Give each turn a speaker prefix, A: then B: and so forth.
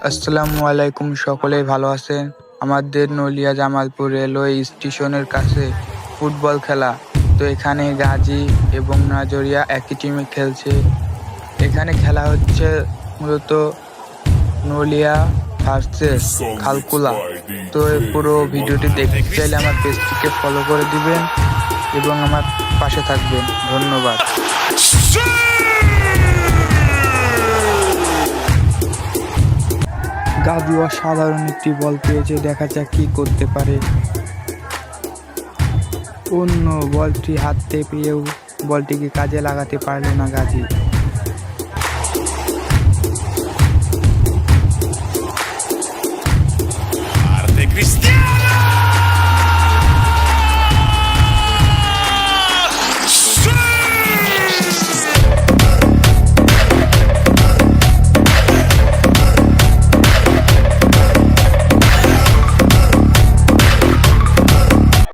A: আসসালামু আলাইকুম, সকলেই ভালো আছেন? আমাদের নলিয়া জামালপুর রেলওয়ে স্টেশনের কাছে ফুটবল খেলা। তো এখানে গাজী এবং নাজরিয়া একই টিমে খেলছে। এখানে খেলা হচ্ছে মূলত নলিয়া ভার্সেস খালকুলা। তো এই পুরো ভিডিওটি দেখতে চাইলে আমার পেজটিকে ফলো করে দিবেন এবং আমার পাশে থাকবেন। ধন্যবাদ। গাজী অসাধারণ একটি বল পেয়েছে, দেখা যাক কি করতে পারে। অন্য বলটি হাতে পেয়েও বলটিকে কাজে লাগাতে পারল না গাজী।